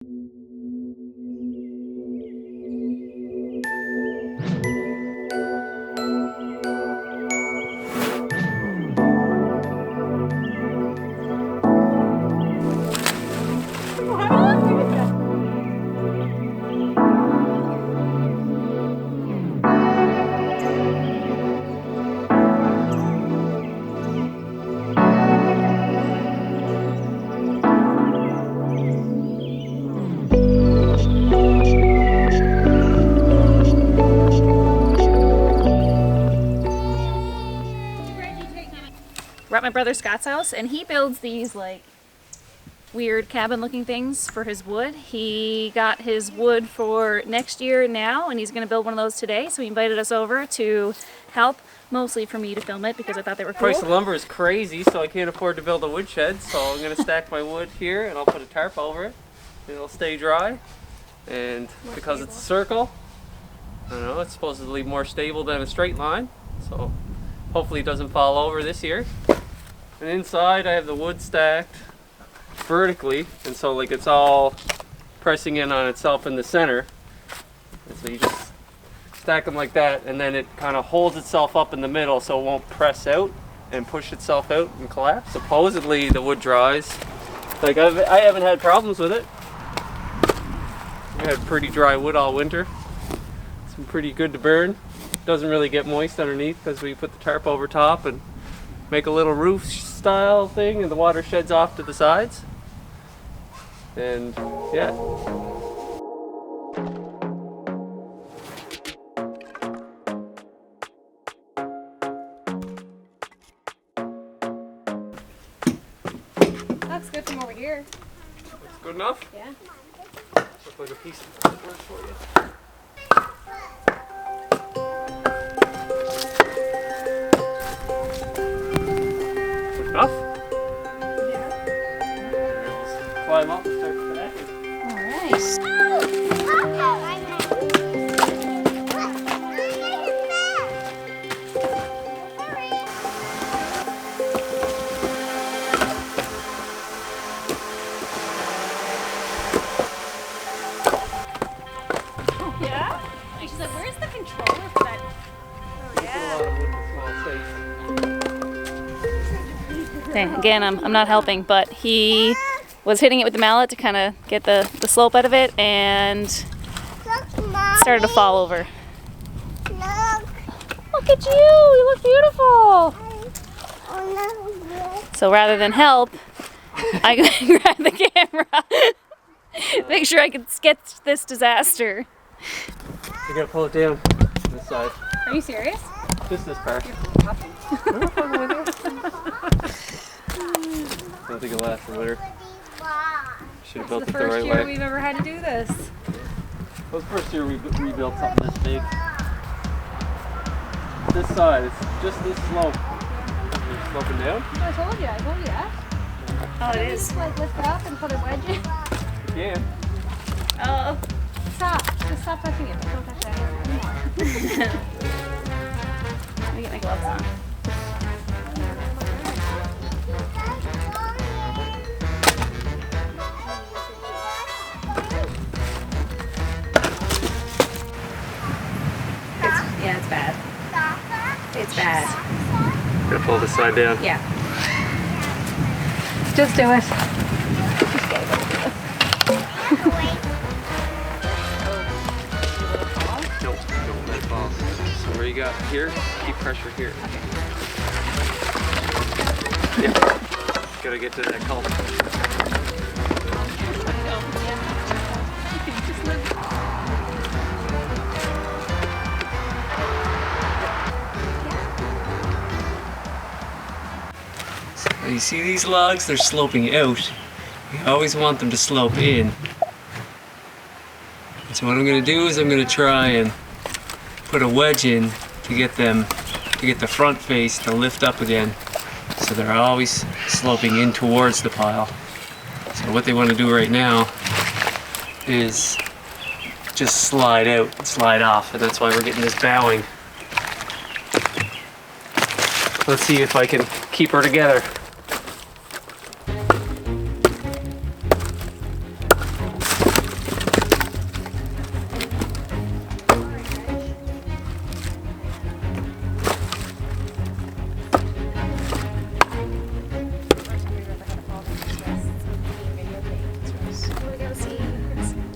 We're at my brother Scott's house, and he builds these like weird cabin looking things for his wood. He got his wood for next year now, and he's going to build one of those today, so he invited us over to help, mostly for me to film it because I thought they were cool. Price of lumber is crazy, so I can't afford to build a woodshed, so I'm going to stack my wood here and I'll put a tarp over it and it'll stay dry. And because it's a circle, I don't know, it's supposedly more stable than a straight line, so hopefully it doesn't fall over this year. And inside I have the wood stacked vertically, and so like it's all pressing in on itself in the center. And so you just stack them like that, and then it kind of holds itself up in the middle so it won't press out and push itself out and collapse. Supposedly the wood dries. Like I haven't had problems with it. We had pretty dry wood all winter. It's been pretty good to burn. Doesn't really get moist underneath because we put the tarp over top and make a little roof style thing, and the water sheds off to the sides. And yeah. Looks good from over here. Looks good enough? Yeah. Looks like a piece of wood for you. Enough? Yeah. Let's climb up and start stacking. All right. Yeah? She's like, where's the controller for that? Oh, yeah. A lot of wood in a small space. Again, I'm not helping, but he was hitting it with the mallet to kind of get the slope out of it, and started to fall over. Look at you! You look beautiful! So rather than help, I grab the camera, make sure I can sketch this disaster. You gotta pull it down this side. Are you serious? Just this part. I don't think it'll last the winter. Should have built it the right way. First year we've ever had to do this. It was the first year we rebuilt something this big. This side, it's just this slope. It's sloping down. I told you that. Oh, it is. Just like lift it up and put a wedge in. You can. Oh. Stop. Just stop touching it. Don't touch that. Let me get my gloves on. It's bad. It's bad. Gotta pull this side down. Yeah. Just do it. Don't let it fall. So where you got here, keep pressure here. Yeah. Gotta get to that culvert. You see these logs? They're sloping out. You always want them to slope in. And so what I'm going to do is I'm going to try and put a wedge in to get the front face to lift up again, so they're always sloping in towards the pile. So what they want to do right now is just slide out and slide off, and that's why we're getting this bowing. Let's see if I can keep her together.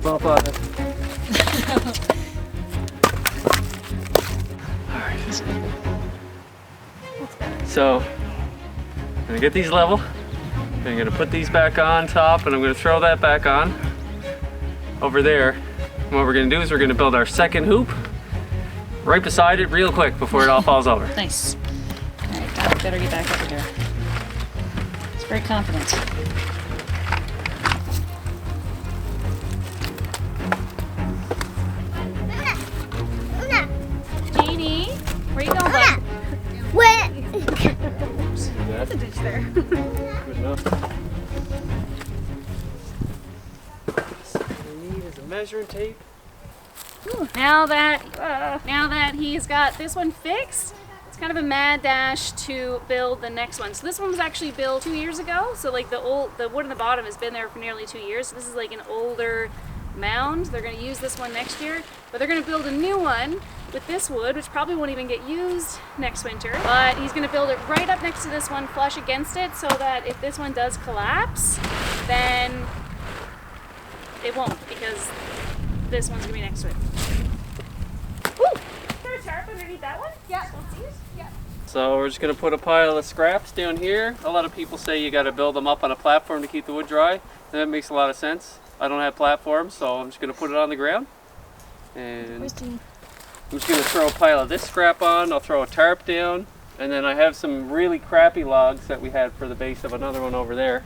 bump on it. Alright. So, I'm gonna get these level. I'm gonna put these back on top and I'm gonna throw that back on over there. And what we're gonna do is we're gonna build our second hoop right beside it real quick before it all falls over. Nice. Alright, Doc better get back over here. It's very confident. Jeannie, where you going, bud? Where? There's a ditch there. Good enough. So what we need is a measuring tape. Now that he's got this one fixed, it's kind of a mad dash to build the next one. So this one was actually built 2 years ago. So like the wood on the bottom has been there for nearly 2 years. So this is like an older mound. They're going to use this one next year, but they're going to build a new one with this wood, which probably won't even get used next winter. But he's going to build it right up next to this one, flush against it, so that if this one does collapse, then it won't, because this one's going to be next to it. Woo! Is there a tarp underneath that one? Yeah. Yeah. So we're just gonna put a pile of scraps down here. A lot of people say you gotta build them up on a platform to keep the wood dry. And that makes a lot of sense. I don't have platforms, so I'm just gonna put it on the ground. And I'm just gonna throw a pile of this scrap on. I'll throw a tarp down. And then I have some really crappy logs that we had for the base of another one over there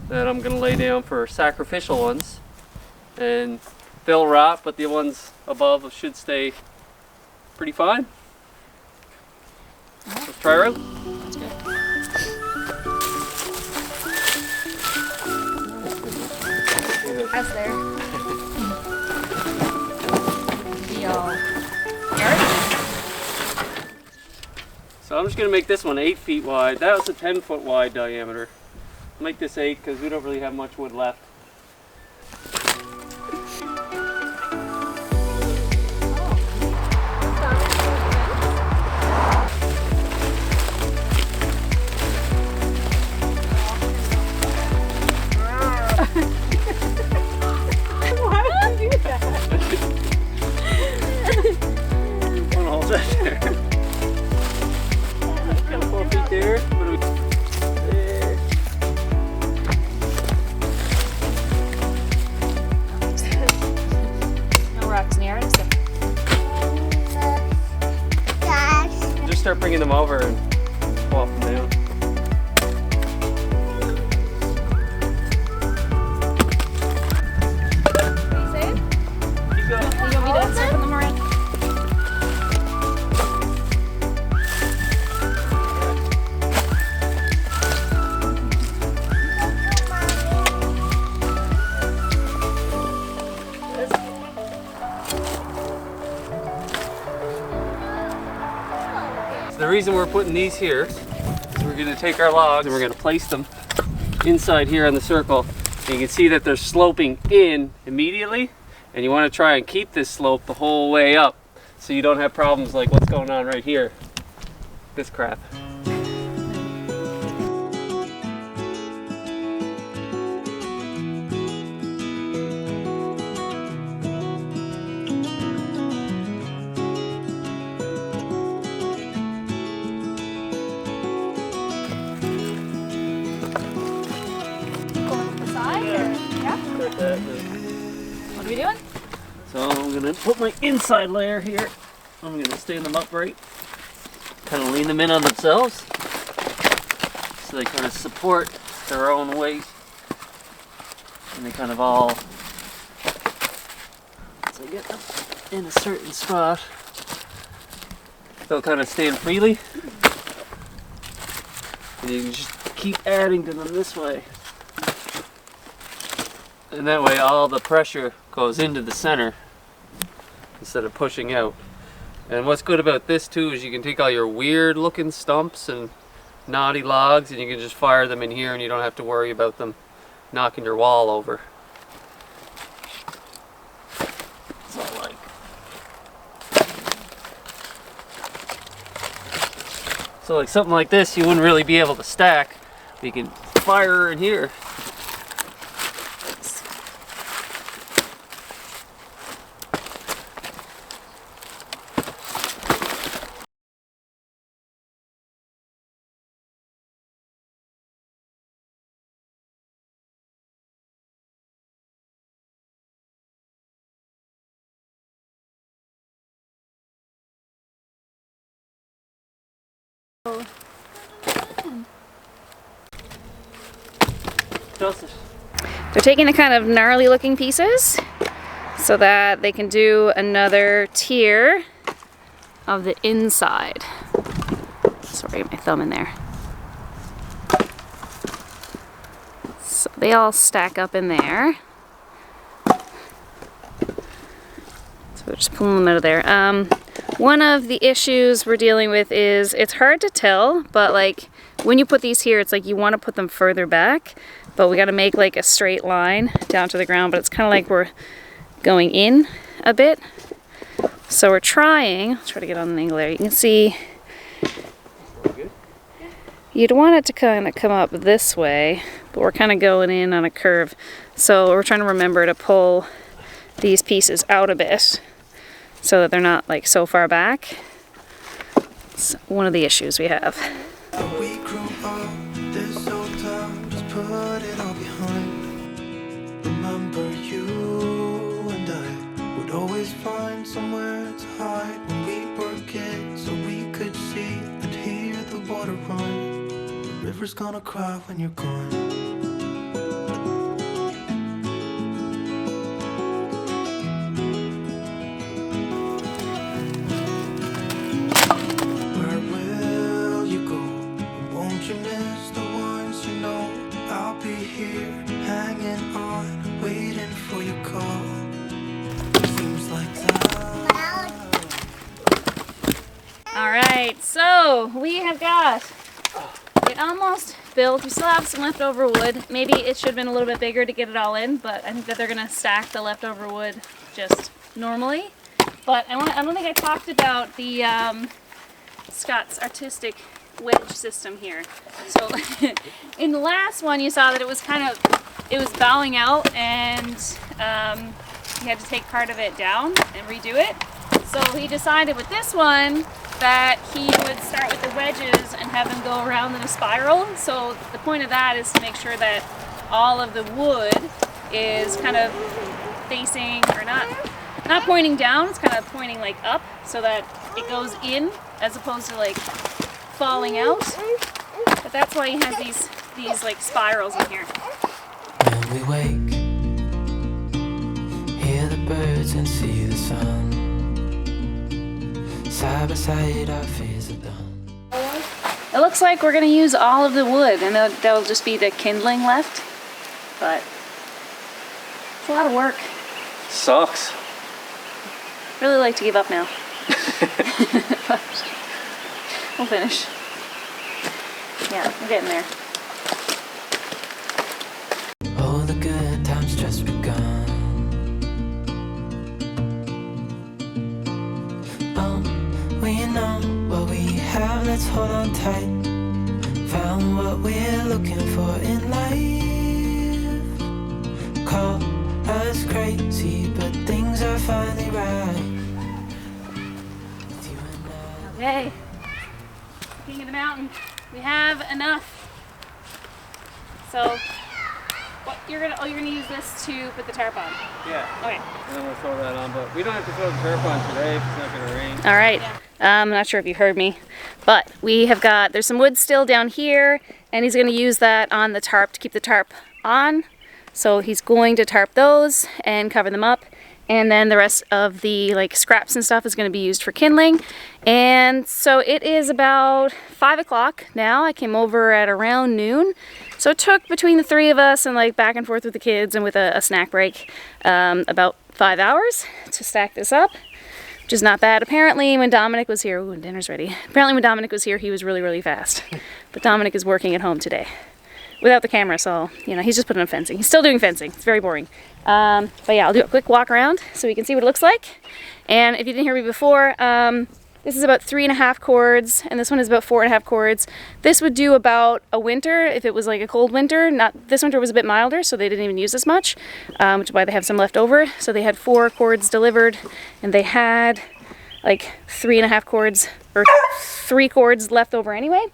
that I'm gonna lay down for sacrificial ones. And they'll rot, but the ones above should stay pretty fine. Let's try her out. That's good. How's there? So I'm just going to make this one 8 feet wide. That was a 10-foot wide diameter. I'll make this 8 because we don't really have much wood left. Start bringing them over and pull them down. What are you saying? Keep going. You want me to circle them around? The reason we're putting these here is we're going to take our logs and we're going to place them inside here on the circle. And you can see that they're sloping in immediately, and you want to try and keep this slope the whole way up so you don't have problems like what's going on right here. This crap. What are we doing? So I'm going to put my inside layer here. I'm going to stand them upright, kind of lean them in on themselves so they kind of support their own weight, and they kind of all, once I get them in a certain spot, they'll kind of stand freely, and you can just keep adding to them this way. And that way all the pressure goes into the center instead of pushing out. And what's good about this too is you can take all your weird looking stumps and knotty logs and you can just fire them in here and you don't have to worry about them knocking your wall over. That's all I like. So like something like this you wouldn't really be able to stack. You can fire her in here. They're taking the kind of gnarly looking pieces so that they can do another tier of the inside. Sorry, my thumb in there. So they all stack up in there. So we're just pulling them out of there. One of the issues we're dealing with is it's hard to tell, but like when you put these here, it's like you want to put them further back, but we got to make like a straight line down to the ground, but it's kind of like we're going in a bit. So we're trying, I'll try to get on an angle there. You can see you'd want it to kind of come up this way, but we're kind of going in on a curve. So we're trying to remember to pull these pieces out a bit so that they're not like so far back. It's one of the issues we have. We grew up this old town, just put it all behind. Remember you and I would always find somewhere to hide when we were kids, so we could see and hear the water run. The river's gonna cry when you're gone. Alright, so we have got it almost built. We still have some leftover wood. Maybe it should have been a little bit bigger to get it all in, but I think that they're going to stack the leftover wood just normally. But I don't think I talked about the Scott's artistic wedge system here. So in the last one you saw that it was bowing out, and you had to take part of it down and redo it. So he decided with this one that he would start with the wedges and have them go around in a spiral. So the point of that is to make sure that all of the wood is kind of facing, or not pointing down, it's kind of pointing like up, so that it goes in as opposed to like falling out. But that's why he has these like spirals in here. When we wake, hear the birds and see the sun. Side by side, our fears are done. It looks like we're going to use all of the wood, and there'll just be the kindling left. But it's a lot of work. Sucks. Really like to give up now. But we'll finish. Yeah, we're getting there. Oh, the good times just begun. We know what we have, let's hold on tight. Found what we're looking for in life. Call us crazy, but things are finally right. Okay. King of the mountain. We have enough. So what you're gonna use this to put the tarp on. Yeah. Okay. And then we'll throw that on, but we don't have to throw the tarp on today if it's not gonna rain. All right. Yeah. I'm not sure if you heard me, but we have there's some wood still down here, and he's going to use that on the tarp to keep the tarp on. So he's going to tarp those and cover them up, and then the rest of the like scraps and stuff is going to be used for kindling. And so it is about 5 o'clock now. I came over at around noon, so it took between the three of us and like back and forth with the kids and with a snack break about 5 hours to stack this up. Which is not bad. Apparently when Dominic was here, ooh, dinner's ready. Apparently when Dominic was here, he was really, really fast. But Dominic is working at home today without the camera, so, you know, he's just putting on fencing. He's still doing fencing. It's very boring. But yeah, I'll do a quick walk around so we can see what it looks like. And if you didn't hear me before, this is about 3.5 cords, and this one is about 4.5 cords. This would do about a winter if it was like a cold winter. This winter was a bit milder, so they didn't even use as much, which is why they have some left over. So they had 4 cords delivered, and they had like 3.5 cords, or 3 cords left over anyway.